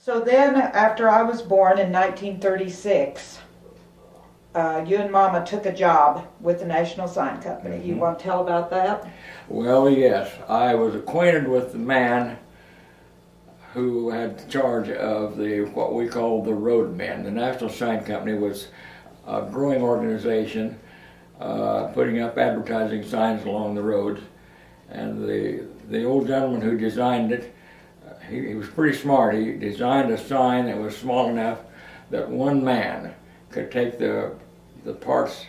So then, after I was born in 1936, you and Mama took a job with the National Sign Company. You want to tell about that? Well, yes. I was acquainted with the man who had charge of what we call the roadmen. The National Sign Company was a growing organization putting up advertising signs along the roads. And the old gentleman who designed it, he was pretty smart. He designed a sign that was small enough that one man could take the parts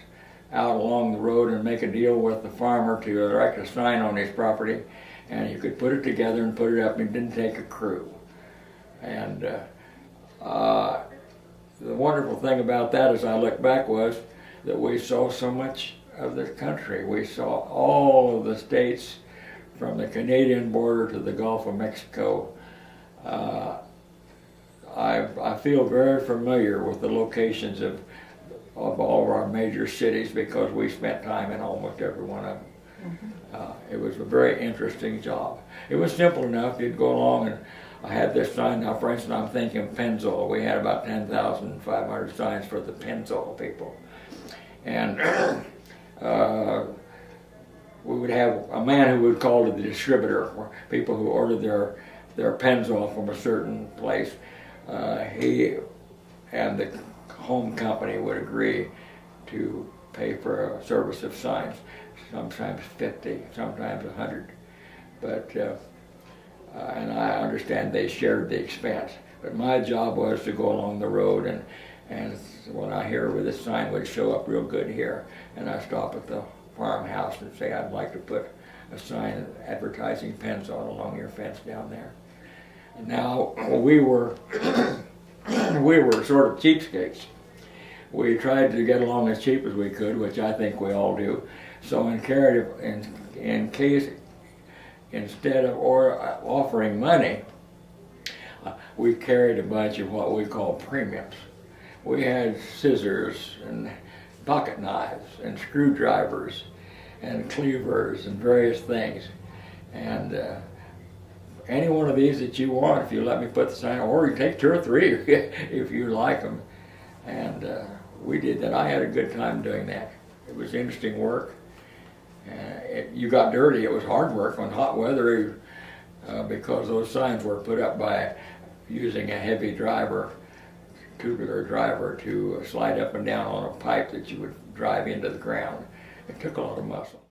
out along the road and make a deal with the farmer to erect a sign on his property, and you could put it together and put it up, and it didn't take a crew. And the wonderful thing about that, as I look back, was that we saw so much of the country. We saw all of the states from the Canadian border to the Gulf of Mexico. I feel very familiar with the locations of all of our major cities because we spent time in almost every one of them. It was a very interesting job. It was simple enough. You'd go along and I had this sign. Now, for instance, I'm thinking Pennzoil. We had about 10,500 signs for the Pennzoil people. And we would have a man who would call to the distributor, or people who ordered their Pennzoil from a certain place. He and the home company would agree to pay for a service of signs, sometimes 50, sometimes 100. But and I understand they shared the expense. But my job was to go along the road, and when I hear where this sign would show up real good here, and I stop at the farmhouse and say, I'd like to put a sign advertising Pennzoil along your fence down there. And now we were sort of cheapskates. We tried to get along as cheap as we could, which I think we all do. So in case instead of offering money, we carried a bunch of what we call premiums. We had scissors and pocket knives and screwdrivers and cleavers and various things. And any one of these that you want, if you let me put the sign, or you take 2 or 3 if you like them. And we did that. I had a good time doing that. It was interesting work. You got dirty. It was hard work on hot weather because those signs were put up by using a heavy driver, tubular driver, to slide up and down on a pipe that you would drive into the ground. It took a lot of muscle.